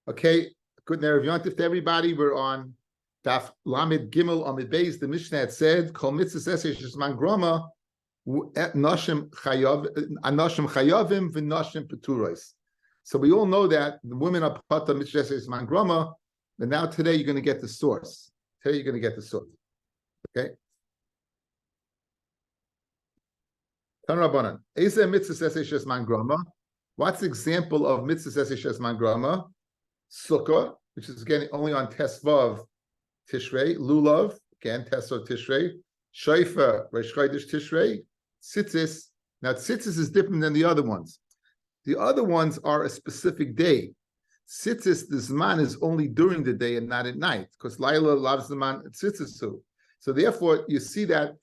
Okay, good Erev Yontif to everybody. We're on Daf Lamed Gimel Amid Beis. The Mishnah had said, "Kol mitzvah esesh shesman groma nashim chayavim v'nashim peturos." So we all know that the women are pata mitzvah esesh shesman groma. But now today you're going to get the source. Today you're going to get the source. Okay. Tan Rabbanan. Eza mitzvah esesh shesman groma. What's the example of mitzvah esesh shesman groma? Sukkah, which is again only on Tesvav Tishrei, Lulav, again Tesvav Tishrei, Shaifa, Rosh Chodesh Tishrei, Tzitzis. Now Tzitzis is different than the other ones. The other ones are a specific day. Tzitzis, the Zman is only during the day and not at night, because Laila loves the man Tzitzis too. So therefore, you see that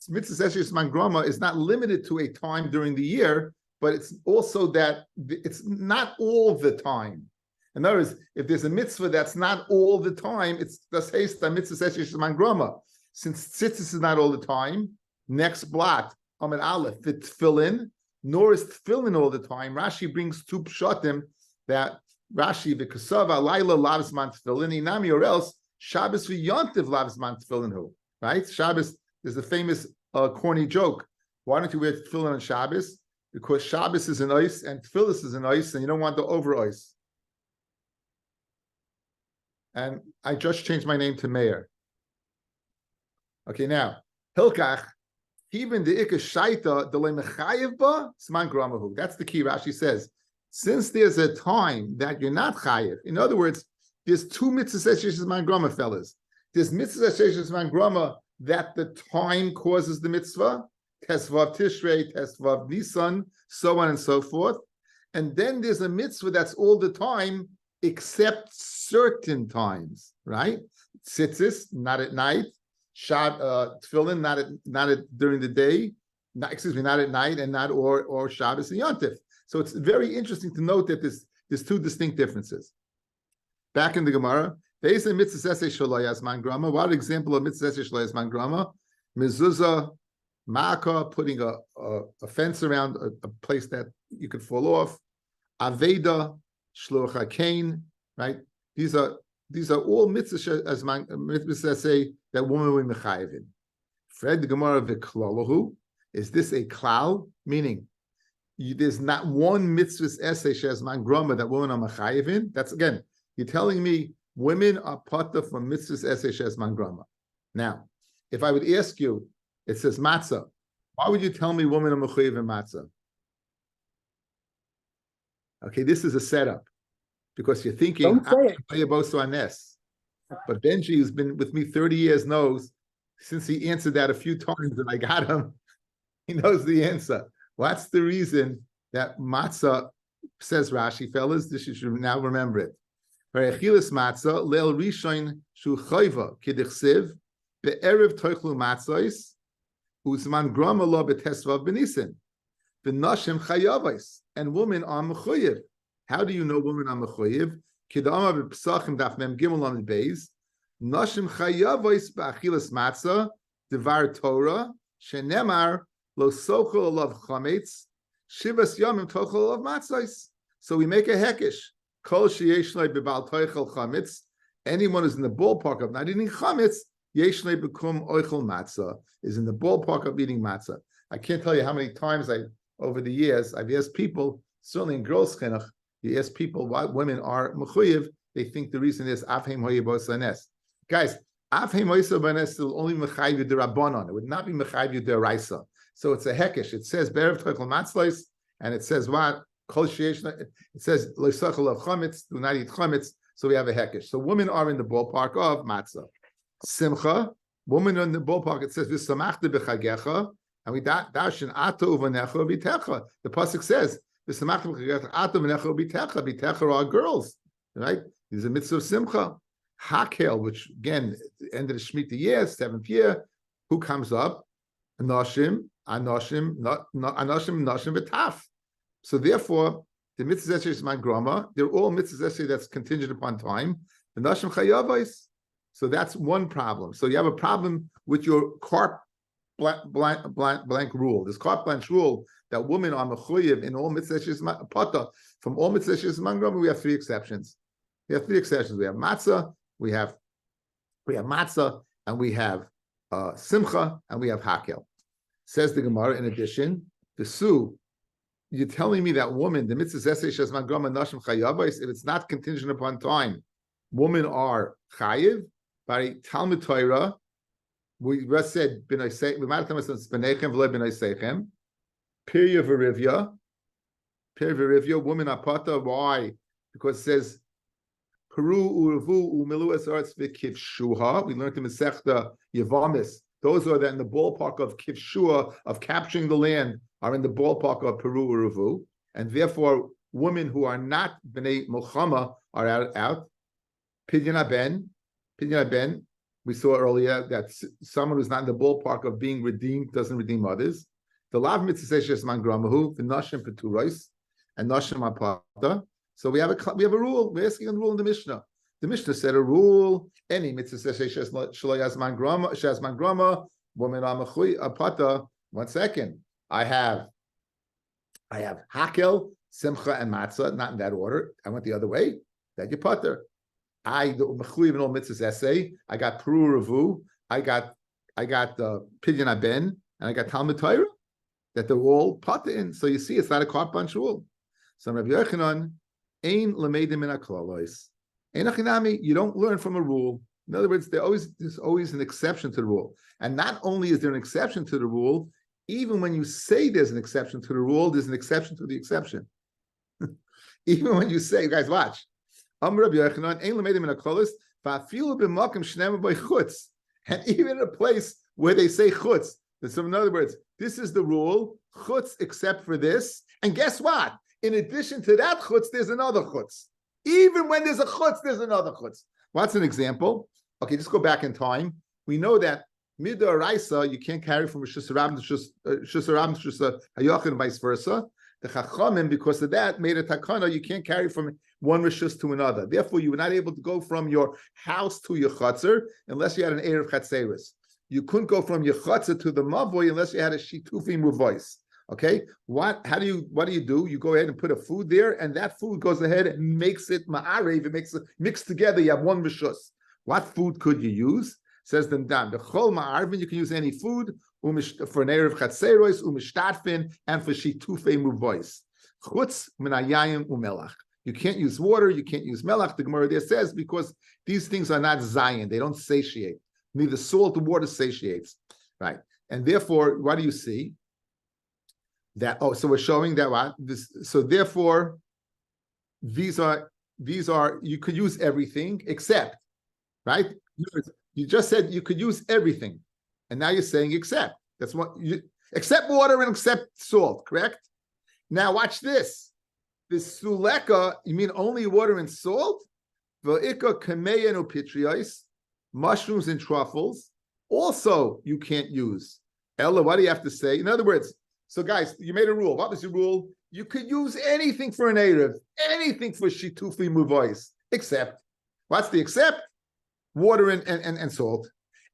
Mitzvah Eshes Man Groma is not limited to a time during the year, but it's also that it's not all the time. In other words, if there's a mitzvah that's not all the time, it's the Heista mitzvah Eshes Man Groma. Since Tzitzis is not all the time, next block, Amid Aleph, the Tefillin, nor is Tefillin all the time. Rashi brings two pshatim that Rashi, the Kasava, Laila, Lavsman Tefillin, Inami, or else Shabbos v'Yontiv Lavsman Tefillin who, right? Shabbos, there's a famous corny joke. Why don't you wear Tefillin on Shabbos? Because Shabbos is an ice and Tefillin is an ice, and you don't want the over ice. And I just changed my name to Meir. Okay, now Hilkach, even the Ikka Shaita, the Lemechayev ba Sman Gramahu. That's the key. Rashi says, since there's a time that you're not chayev, in other words, there's two mitzvahs eshes man grama, fellas. There's mitzvahs eshes man grama that the time causes the mitzvah, Tesvav Tishrei, Tesvav Nisan, so on and so forth. And then there's a mitzvah that's all the time, except certain times, right? Tzitzis, not at night. Tefillin, not at during the day. Not at night, and not or Shabbos and Yontif. So it's very interesting to note that there's two distinct differences. Back in the Gemara, there's a mitzvah eseh shaloyas man grama. What example of mitzvah eseh shaloyas man grama? Mezuzah, ma'aka, putting a fence around a place that you could fall off. Aveda, shluch hakein, right? These are all mitzvahs as man mitzvahs say that woman will be mechayevin. Fred the Gemara v'klalahu. Is this a klal? Meaning, there's not one mitzvahs essay shes man groma that women are mechayevin. That's again, you're telling me women are pata from mitzvahs essay shes man groma. Now, if I would ask you, it says matzah. Why would you tell me women are mechayevin matzah? Okay, this is a setup because you're thinking, but Benji, who's been with me 30 years, knows since he answered that a few times and I got him, he knows the answer. What's the reason that matzah, says Rashi, fellas, this you should now remember it. Ve'echilas matzah, leil rishon shu chayva, kidichsiv, be'erev toichlu matzahis, uzman grama lo betesvav benisin, v'nashim chayavais, and women are mechuyev. How do you know women are mechuyev? Kidama b'psachim daf mem gimel on the beis, nashim chayavais ba'achilas matzah, devar Torah, shenemar, lo sochel olav chametz, shivas yamim tochel olav matzos. So we make a hekesh. Kol sheyeshnei bebal tochel chametz. Anyone who's in the ballpark of not eating chametz, yeshnei bekum oichel matzah, is in the ballpark of eating matzah. I can't tell you how many times over the years, I've asked people, certainly in girls' chinuch, you ask people why women are mechuyev, they think the reason is afhem hoyebos lanes. Guys, afhem hoyebos lanes will only mechayev derabanan. It would not be mechayev deraisa. So it's a hekesh. It says be'erev toichel matzlos, and it says what? Kol sheyeshna. It says lo sochel of chametz, do not eat chametz. So we have a hekesh. So women are in the ballpark of matzah. Simcha, women are in the ballpark. It says v'samachta b'chagecha, and we dashin ato uvanecha b'techa. The pasuk says v'samachta b'chagecha ato uvanecha b'techa. B'techa are girls, right? These are mitzvah of simcha. Hakel, which again, the end of the Shemitah year, 7th year, who comes up? Anoshim, v'taf. So therefore, the mitzvah eshes man grama, they're all mitzvah eshes that's contingent upon time. The nashim chayavais. So that's one problem. So you have a problem with your carte blank rule. This carte blanche rule that women are mechuyev in all mitzvah eshes pata. From all mitzvah eshes man grama, we have 3 exceptions. We have three exceptions. We have matzah, we have matzah, and we have simcha, and we have hakel. Says the Gemara. In addition, the Su, you're telling me that woman, the mitzvah shesman grama nashim chayavos, if it's not contingent upon time, women are chayiv. By Talmud Torah, we just said b'nai we might have said b'neichem v'lo b'nai seichem. Pirya v'rivya, women are pata. Why? Because it says Peru u'revu u'milu esaretz v'kivshuha. We learned in Masechta Yevamis. Those are that in the ballpark of kivshua, of capturing the land, are in the ballpark of Peru u'revu, and therefore women who are not b'nei milchama are out. Pidyon ben. We saw earlier that someone who's not in the ballpark of being redeemed doesn't redeem others. The lav mitzvah says man gramahu, the nashim peturos, and nashim apata. So we have a rule. We're asking a rule in the Mishnah. The Mishnah said a rule. Any mitzvah says shelo man grama, woman amachui apata. 1 second. I have hakel, simcha, and matzah. Not in that order. I went the other way. That you putter. I the mechuyev in all mitzvahs essay. I got Peru Revu. I got Pidyon Ben, and I got Talmud Torah. That they're all pata in. So you see, it's not a carte bunch rule. So Rabbi Yochanan ein lemeidim min haklalos. Ein achinami. You don't learn from a rule. In other words, there's always an exception to the rule. And not only is there an exception to the rule, even when you say there's an exception to the rule, there's an exception to the exception. Even when you say, guys, watch. And even in a place where they say chutz. So in other words, this is the rule, chutz except for this. And guess what? In addition to that chutz, there's another chutz. Even when there's a chutz, there's another chutz. What's an example? Okay, just go back in time. We know that midoraisa you can't carry from Rishus Rabin to Rishus Hayachid and vice versa. The Chachamim, because of that, made a takana you can't carry from one Rishus to another. Therefore, you were not able to go from your house to your chutzner unless you had an Erev Chatzeris. You couldn't go from your chutzner to the mavoy unless you had a shitufim revoice. Okay, what do you do? You go ahead and put a food there, and that food goes ahead and makes it ma'arev. It makes it mixed together. You have one rishus. What food could you use? Says the Dam. The chol ma'arvin. You can use any food for an erev chatzeros umishtatfin and for shitufei muvois. Chutz minayayim umelach. You can't use water. You can't use melach. The Gemara there says because these things are not zayin. They don't satiate. Neither salt or water satiates. Right, and therefore, what do you see? That so we're showing that what this. So therefore, these are you could use everything except, right? You just said you could use everything, and now you're saying except. That's what you except water and except salt, correct? Now watch this. This suleka, you mean only water and salt? V'ika kameya no pitrios, mushrooms and truffles. Also, you can't use. Ella, what do you have to say? In other words. So, guys, you made a rule. What was your rule? You could use anything for an Erev, anything for shitufi muvois, except, what's the except? Water and salt.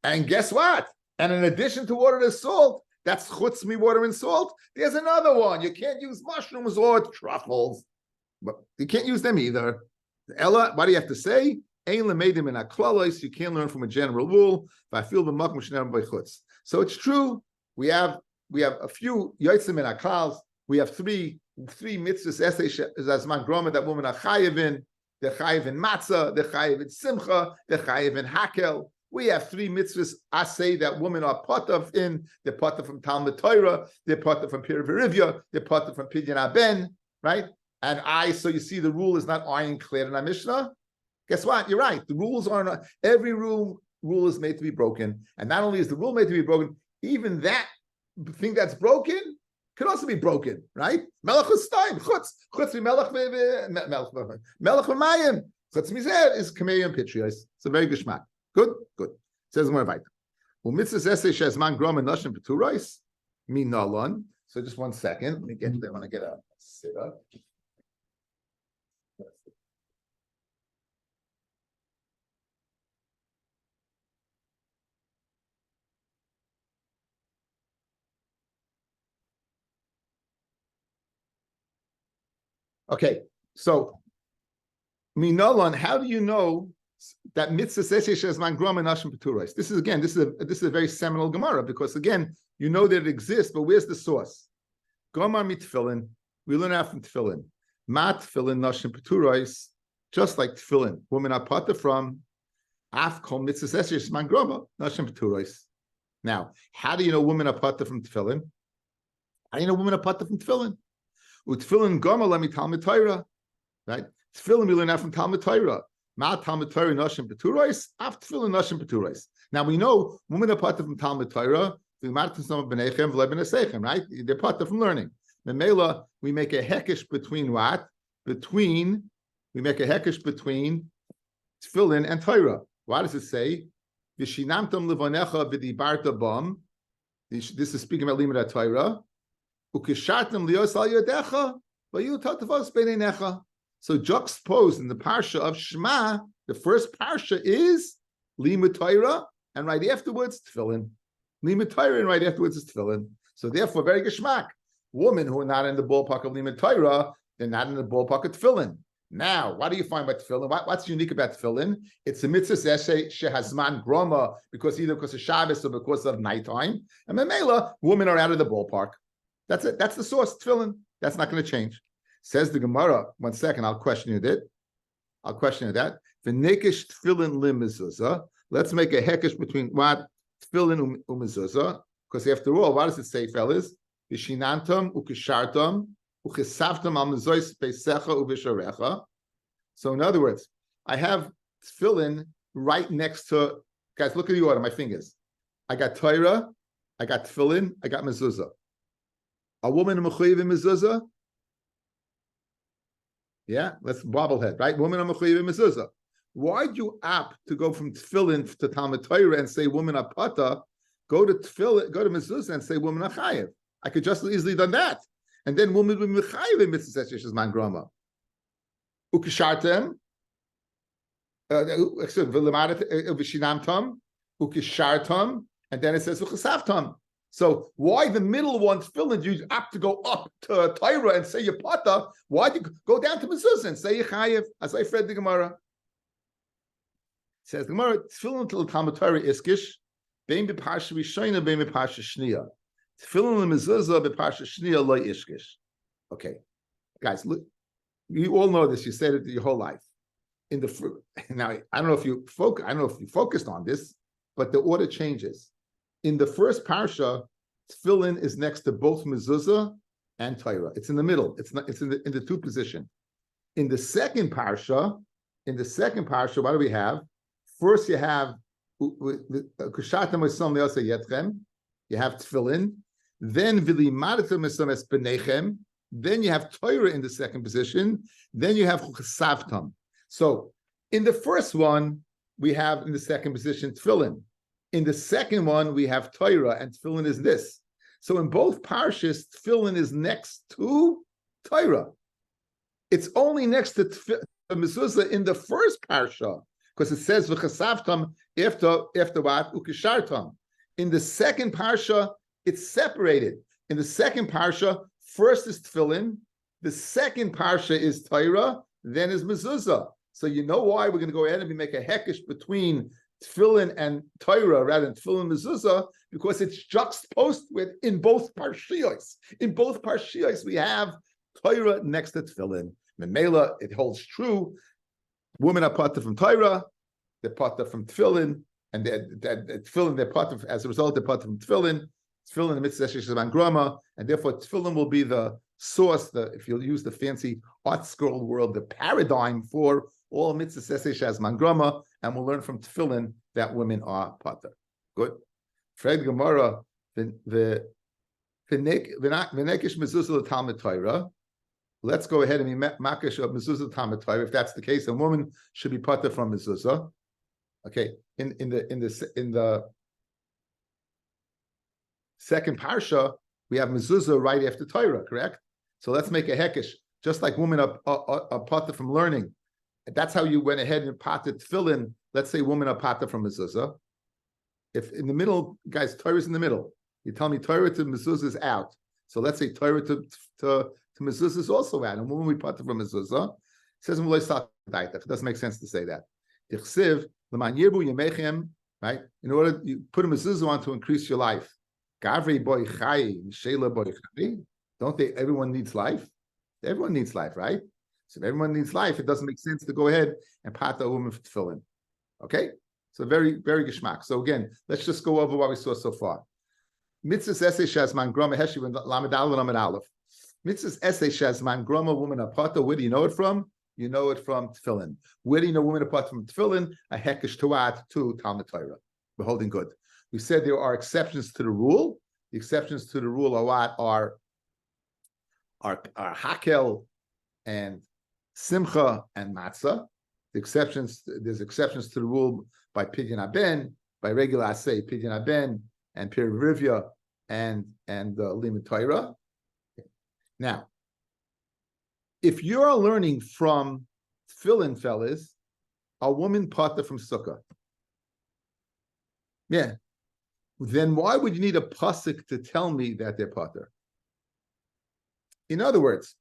And guess what? And in addition to water and salt, that's chutz mi water and salt. There's another one. You can't use mushrooms or truffles. But you can't use them either. Ella, what do you have to say? Ein lemeidim in haklalos. You can't learn from a general rule. If I feel the makom shnei by chutz. So it's true. We have a few yotzim in aklals. We have three mitzvahs as man groma that women are chayiv in. They're chayiv in matzah. They're chayiv in simcha. They're chayiv in hakel. We have three mitzvahs I say that women are potav in. They're potav from Talmud Torah. They're potav from Pirya v'rivya. They're potav from Pidyon Ben. Right? And so you see the rule is not ironclad in our Mishnah. Guess what? You're right. The rules are not. Every rule is made to be broken. And not only is the rule made to be broken, even that thing that's broken could also be broken, right? Melech v'stayim, chutz v'melech v'mayim. Chutz mizer is kamei and pitrios. It's a very good shmak. Good. Says more right. U'mitzvahs esei shezman grom and nashim peturos mi nalon. So just 1 second. Let me get there when I get a sit up. Okay, so Minolan, how do you know that mitzvah says man grama nashim peturos? This is a very seminal Gemara, because again, you know that it exists, but where's the source? Gomar mitfillin, we learn out from tefillin. Ma tefillin nashim peturos, just like tefillin, women are pata from afkom mitzvah says man grama nashim peturos. Now, how do you know women are pata from tefillin? How do you know women are pata from tefillin? Utfillin gomar lemi talmid Torah, right? Tefillin we learn out from Talmud Torah. Ma Talmud Torah nashim peturos, af tefillin nashim peturos. Now we know women are part from Talmud Torah. Right? They're part from learning. Memela, we make a hekesh between what? We make a hekesh between tefillin and Torah. What does it say? Vishinamtam levonecha v'dibarta bam. This is speaking about limud Torah. Ukishartam lios al yodecha v'yutatavos beinenecha. So juxtaposed in the parsha of Shema, the first parsha is limud Torah, and right afterwards tefillin. Limud Torah, and right afterwards is tefillin. So therefore, very geschmack. Women who are not in the ballpark of limud Torah, they're not in the ballpark of tefillin. Now, what do you find about tefillin? What's unique about tefillin? It's a mitzvah shehazman groma, because either because of Shabbos or because of nighttime. And memela, women are out of the ballpark. That's it. That's the source. Tefillin. That's not going to change. Says the Gemara. 1 second, I'll question you that. V'nekish tefillin lim mezuzah. Let's make a hekesh between what tefillin mezuzah, because after all, what does it say, fellas? V'shinantam ukishartam ukisavtam al mezois peisecha uvisharecha. So in other words, I have tefillin right next to. Guys, look at the order. My fingers. I got Torah, I got tefillin, I got mezuzah. A woman in mechuyev in mezuzah. Yeah, let's bobblehead, right? Woman are mechuyev in mezuzah. Why'd you opt to go from tefillin to Talmud Torah and say woman are pata? Go to tefillin, go to mezuzah and say woman are chayev. I could just as easily done that, and then woman would be mechayev in mitzvah says man grama. Ukishartem, v'shinamtam, ukishartam, and then it says uchasavtam. So why the middle one tefillin? You opt to go up to Torah and say your pata. Why do you go down to mezuzah and say your chayev? As I read the Gemara, it says the Gemara tefillin to the Talmud Torah iskish bein b'parsha rishayna bein b'parsha shniya. Tefillin the mezuzah b'parsha shniya lo ishkish. Okay, guys, look, you all know this. You said it your whole life. In the now, I don't know if you focused on this, but the order changes. In the first parsha, tefillin is next to both mezuzah and Torah. It's in the middle. It's not. It's in the two position. In the second parsha, what do we have? First, you have kushatam esam le'asa yetchem. You have tefillin. Then v'limadatem esam es benechem. Then you have Torah in the second position. Then you have chesavtam. So in the first one, we have in the second position tefillin. In the second one, we have Torah, and tefillin is this. So in both parshas, tefillin is next to Torah. It's only next to mezuzah in the first parsha, because it says v'chasavtam after what ukishartam. In the second parsha, it's separated. In the second parsha, first is tefillin, the second parsha is Torah, then is mezuzah. So you know why we're going to go ahead and make a hekesh between tefillin and Torah rather than tefillin and mezuzah, because it's juxtaposed with in both parshiyos. In both parshiyos, we have Torah next to tefillin. Memela, it holds true. Women are pata from Torah, they're pata from tefillin, and tefillin they're pata as a result they're pata from tefillin. Tefillin the mitzvah sheshes grama, and therefore tefillin will be the source. If you'll use the fancy art scroll world, the paradigm for all mitzvah sheshes grama, and we'll learn from tefillin that women are pata. Good. Fred Gemara the v'nekish mezuzah Talmud Torah. Let's go ahead and be makish of mezuzah Talmud Torah. If that's the case, a woman should be pata from mezuzah. Okay. In the second parsha, we have mezuzah right after Torah, correct? So let's make a hekesh, just like women are pata from learning. That's how you went ahead and pata tefillin. Let's say women are pata from mezuzah. If in the middle, guys, Torah is in the middle. You tell me Torah to mezuzah is out. So let's say Torah to mezuzah is also out. And women we pata from mezuzah. says it doesn't make sense to say that. Right? In order you put a mezuzah on to increase your life. Don't they? Everyone needs life. Everyone needs life, right? So if everyone needs life, it doesn't make sense to go ahead and pat the woman for tefillin. Okay, so very, very geschmack. So again, let's just go over what we saw so far. Mitzvahs essay shazman groma heshiv and lamed aleph. Mitzvahs essay shazman groma woman apata. Where do you know it from? You know it from tefillin. Where do you know women apart from tefillin? A hekesh tuat to Talmud Torah. We're holding good. We said there are exceptions to the rule. The exceptions to the rule are what? Are hakel and simcha and matzah. There's exceptions to the rule by pidyon haben, by regular asay pidyon haben, and pirivivya and limud Torah. Now, if you're learning from tefillin, fellas, a woman pata from sukkah, yeah, then why would you need a pasuk to tell me that they're pata? In other words,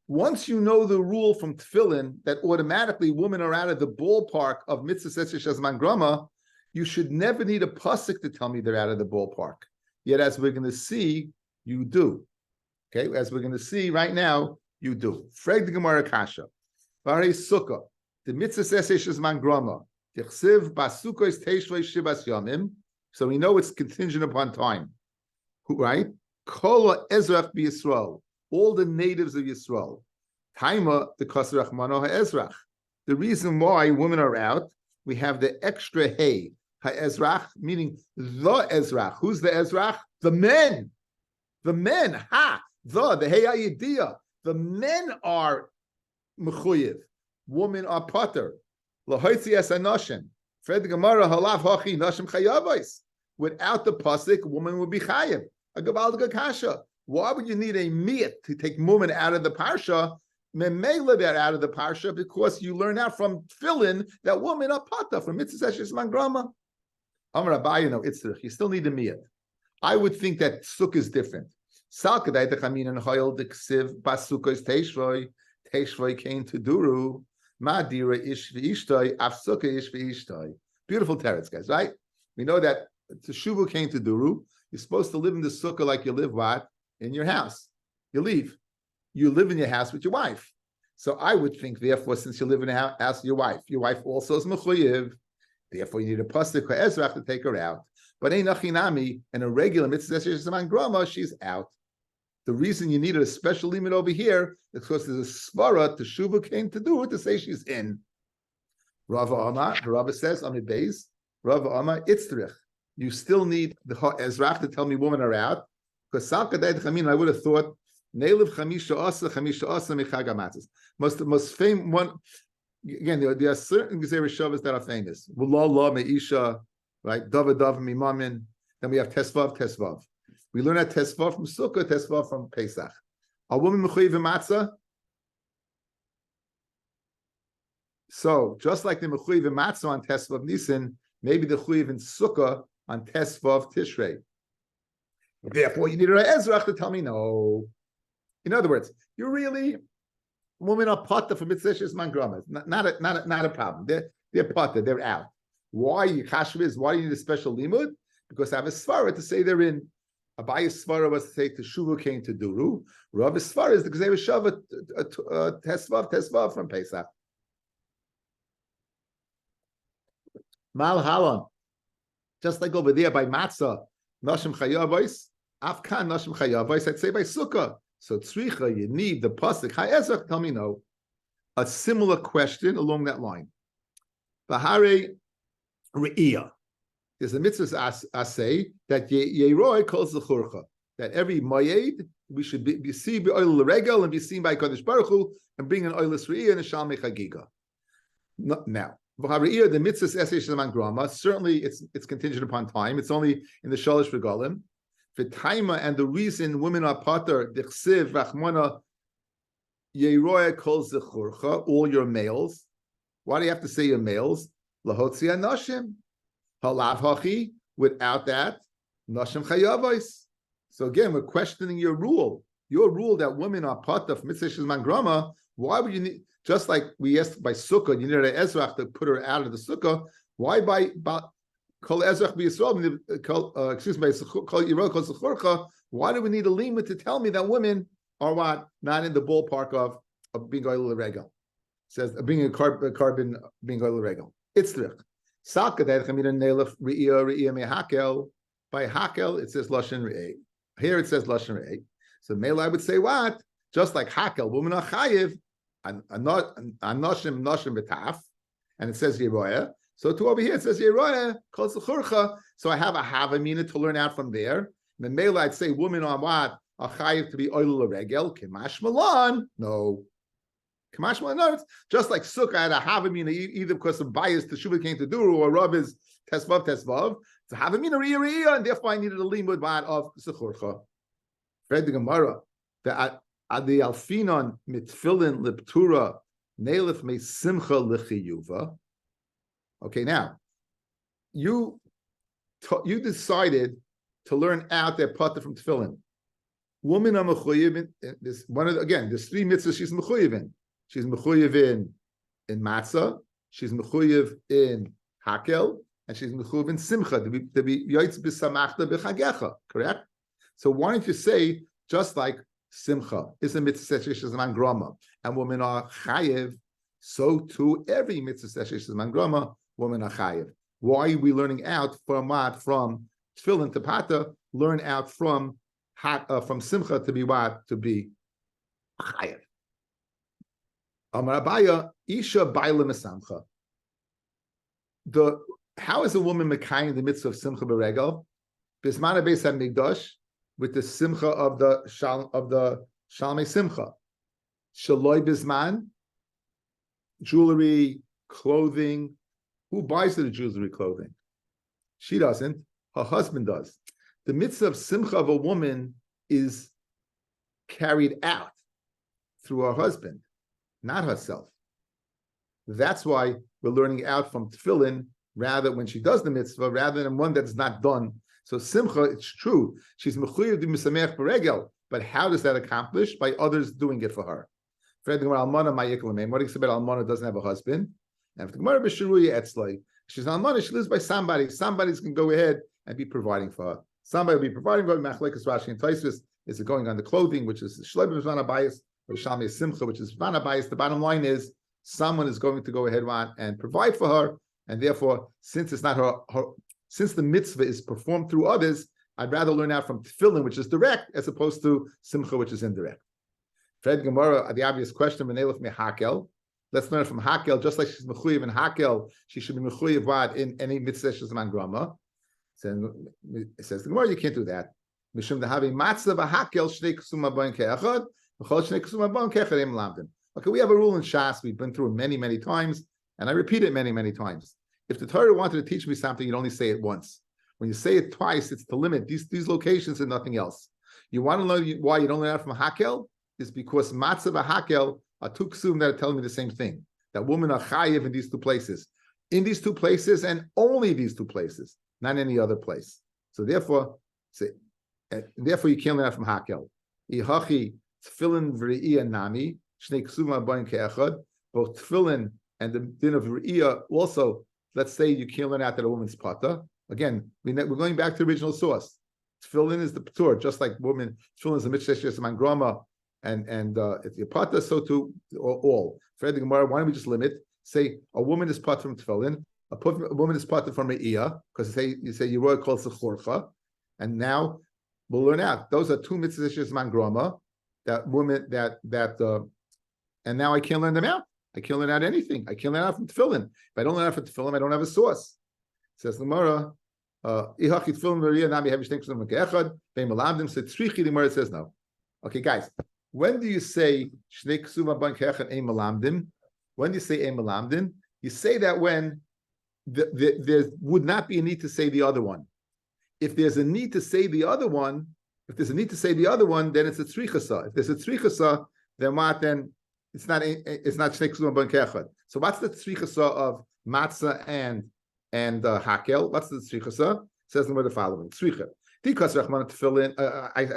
once you know the rule from tefillin that automatically women are out of the ballpark of mitzvah shazman grama, you should never need a pasuk to tell me they're out of the ballpark. Yet, as we're going to see, you do. Okay, as we're going to see right now, you do. Frag the Gemara Kasha. Vare Sukkah. The mitzvah shazman grama. Tichsiv basukos teishlei shibas yamim. So we know it's contingent upon time, right? Kol ezrach b'Yisrael. All the natives of Yisrael. Taima the kasrach mano ha'ezrach. The reason why women are out, we have the extra hey ha'ezrach, meaning the ezrach. Who's the ezrach? The men. The men. The hey ha'yediyah. The men are mechuyev. Women are pater. Lahoitzi es anoshim. Fred Gemara halav hachi nashim chayavos. Without the pasuk, woman would be chayav. A gavaldiga kasha. Why would you need a miyat to take woman out of the parsha? Memela they're out of the parsha because you learn out from tefillin that woman are pata from mitzvah sheshes mangrama. Amar Rabbi, you still need a miyat. I would think that sukkah is different. Salkadai techamin and hoyel deksiv basukkah is teishvoi came to duru madira ish v'ishtoi afsukkah ish v'ishtoi. Beautiful teretz, guys, right? We know that teshuva came to duru. You're supposed to live in the sukkah like you live what? In your house. You leave. You live in your house with your wife. So I would think, therefore, since you live in a house with your wife also is mechuyev. Therefore, you need a pasuk or ezrach to take her out. But ein achinami, and a regular mitzvah sheman grama, she's out. The reason you needed a special limit over here is because there's a svara teshuva came to do it to say she's in. Rava Amar, the Rabbi says, Amid Beis, Rava Amar, itzrich. You still need the ezrach to tell me women are out. Because Salkadai Chamin, I would have thought, Neilev Chamisha Asa Mechagamatzis. Most famous one, again, there are certain Gezerah Shavas that are famous. Wullah Meisha, right? Dav Mimamin. Then we have Tesvav. We learn that Tesvav from Sukkah, Tesvav from Pesach. A woman Mechuyev Matzah. So, just like the Mechuyev Matzah on Tesvav Nisan, maybe the Mechuyev in Sukkah on Tesvav Tishrei. Therefore, you need a ezrach to tell me no. In other words, you're really women are pata for mitzvah shesman grama. Not a problem. They're pata. They're out. Why you chashviz? Why do you need a special limud? Because I have a svara to say they're in. Abaya's svara was to say teshuva came to duru. Rav's svara is because they were shava tesvav from Pesach. Mal halon, just like over there by matzah, nashim chayavos. Afkan nashim chayavos, I'd say by sukkah. So tzricha, you need the pasuk. Ha'ezrach, tell me no. A similar question along that line. Bahare re'iyah. There's a mitzvah asay that Yeroi calls the churcha. That every mayed we should be seen by oil regel and be seen by Kadosh Baruch Hu and bring an oilus re'iyah and a shalmei chagiga. Now, the mitzvah asay shalaman grama. Certainly, it's contingent upon time. It's only in the shalosh regalim. For taima, and the reason women are pater, dichsiv, rachmana, yeroya calls the churcha, all your males. Why do you have to say your males? Lahotzi nashim, halav hachi, without that, nashim chayavos. So again, we're questioning your rule. Your rule that women are pater for mitzvah shesman grama, Why would you need, just like we asked by sukkah, you needed an ezrach to put her out of the sukkah. Why by kol ezrach b'Yisrael? Excuse me, kol yiro kol zechorcha. Why do we need a limit to tell me that women are what, not in the ballpark of being oil regel? Says being a carbon being oil regel. It's trich. Salka that chamina nelef re'ia mehakel. By hakel it says lashon re'ei. Here it says lashon re'ei. So mele I would say what? Just like hakel, women are chayiv. Anoshim betaf, and it says yeroya. So to over here it says yeroya kol zechorcha. So I have a havamina to learn out from there. And mele I'd say women are what? Are chayiv to be oil regel. Kimash malan. No. No, it's just like sukkah had a havamina either because of bias the shuvah came to do or Rav is tesvav. It's a havamina riyah, and therefore I needed a limud bad of zechorcha. Read the Gemara. The adi alfinon mitfilin liptura nelif me simcha lechiyuva. Okay, now you decided to learn out their pata from tefillin. Woman are mechuyev in this one of again. There's three mitzvahs she's mechuyev in. She's mechuyev in matzah. She's mechuyev in hakel, and she's mechuyev in simcha to be yoytz b'samachta b'chagecha. Correct. So why don't you say just like simcha is a mitzvah sheshes grama, and women are chayev, so too every mitzvah sheshes grama, women are chayev. Why are we learning out from what? From tefillin to pata, learn out from simcha to be what? To be chayev. Amar Abaya, Isha Baila Mesamcha. How is a woman mekayim the mitzvah of simcha beregel? Bismana Beis HaMikdash, with the simcha of the shalmei simcha. Shaloi bisman, jewelry, clothing. Who buys the jewelry, clothing? She doesn't. Her husband does. The mitzvah of simcha of a woman is carried out through her husband, not herself. That's why we're learning out from tefillin rather when she does the mitzvah, rather than one that's not done. So simcha, it's true. She's mechuyev to misamech beregel, but how does that accomplish? By others doing it for her. What do you say about almana doesn't have a husband? And if the Gemara b'shiruya etzloi, she's an almana, she lives by somebody. Somebody's going to go ahead and be providing for her. Somebody will be providing for her. Machlekes Rashi and Tosfos, is it going on the clothing, which is shleib b'zman habayis, or shalmei simcha, which is b'zman habayis. The bottom line is someone is going to go ahead and provide for her, and therefore, since it's not her, since the mitzvah is performed through others, I'd rather learn out from tefillin, which is direct, as opposed to simcha, which is indirect. Fred Gemara, the obvious question, Menelef me hakel. Let's learn from hakel, just like she's mechuyev in hakel, she should be mechuyev vad in any mitzvah shezman grama. It says the Gemara, you can't do that. Mishum dehavi matzah v'hakel shnei ksuma bon ke'echad, v'chol shnei ksuma bon ke'echad em lamdim. Okay, we have a rule in Shas, we've been through it many, many times, and I repeat it many, many times. If the Torah wanted to teach me something, you'd only say it once. When you say it twice, it's to limit these locations and nothing else. You want to know why you don't learn out from hakel? Is because matzah and hakel are two ksum that are telling me the same thing. That women are chayiv in these two places. In these two places and only these two places, not any other place. So therefore you can't learn out from hakel. Ihachi tefillin v're'iyah nami, shnei ksuma boin ke'echad. Both tefillin and the din of re'iyah also, let's say you can't learn out that a woman's pata. Again, we're going back to the original source. Tefillin is the ptur, just like woman. Tefillin is the mitzvah shesman grama, and it's the pata. So too all. Fred the Gemara, why don't we just limit? Say a woman is pata from tefillin, a woman is pata from re'iyah, because you say you were called sechorcha, and now we'll learn out. Those are two mitzvahs shesman grama. That woman and now I can't learn them out. I can't learn out anything. I can't learn out from tefillin. If I don't learn out from tefillin, I don't have a source. Says the Gemara, it says no. Okay, guys, when do you say shnei ksuma ban ke'echad ein melamdim? When do you say ein melamdim? You say that when there would not be a need to say the other one. If there's a need to say the other one, then it's a tzrichasa. If there's a tzrichasa, then what? Then it's not shnei ksuma ban ke'echad. So what's the tzrichasa of matzah and hakel? What's the tzrichasa? Says the following: tzricha. I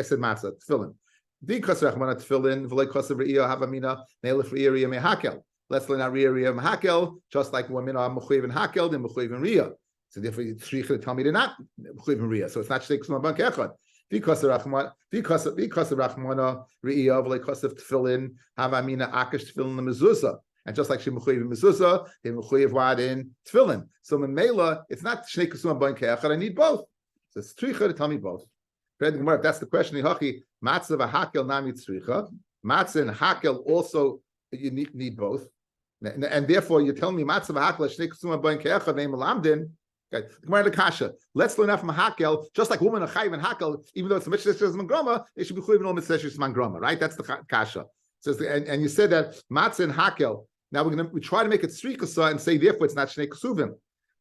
said matzah, tefillin. The kasser rachmana tefillin v'lei kasser re'iyah havamina neilif re'iyah mehakel. Let's learn our re'iyah mehakel, just like women are mechuyev and hakel and mechuyev and re'iyah. So therefore, shricha tell me they're not mechuyev and re'iyah. So it's not shnei ksuma bank echad. The kasser rachmana re'iyah v'lei kasser tefillin havamina akash tefillin lemezuzah. And just like she mechuyev in mezuzah, they mechuyev what in tefillin. So memela, it's not shnei ksuma bank echad. I need both. So it's shricha to tell me both. If that's the question, matzah v'hakel nami tzricha. Matzah and hakel also you need both, and therefore you're telling me matzah v'hakel shnei ksuma b'in ke'echad ve'im lamdin. Okay, Gemara the kasha. Let's learn out from hakel. Just like women are chayiv and hakel, even though it's a mitzvah mangrama, they should be chayiv in all mitzvahs mangrama, right? That's the kasha. So and you said that matzah and hakel. Now we try to make it tzricha and say therefore it's not shnei ksuvim.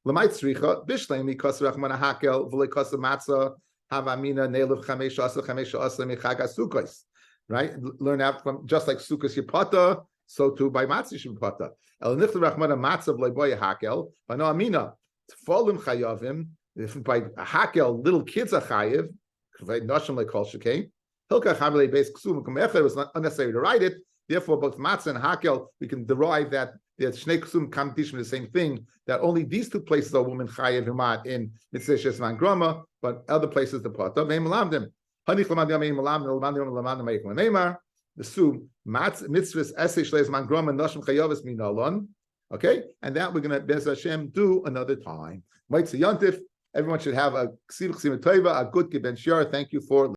Lamait tzricha bishleimi kasher rachmana hakel v'le kasher matzah. Havamina neiluv chamesh asa mechag asukos, right? Learn out from just like sukkos yipata, so too by matzah shipata. El nichta rachmana matzah v'leiboy hakel. By no amina tfolim chayavim. If by hakel little kids are chayiv, noshim like kol shekay. Hilka chamilei beis ksum kumecha. It was not unnecessary to write it. Therefore, both matzah and hakel, we can derive that the shnei ksum competition is the same thing. That only these two places are women chayiv himat in mitzvah shesman grama, but other places the pata. Ve'im lamdim. Hanich lamdim ve'im lamdim lamdim meiklam neimar. The su mitzvahs esei shleis man grama noshim chayavis minalon. Okay, and that we're going to Bez Hashem do another time. Mitzvah yontif. Everyone should have a ksiv tova, a good ben shiur. Thank you for.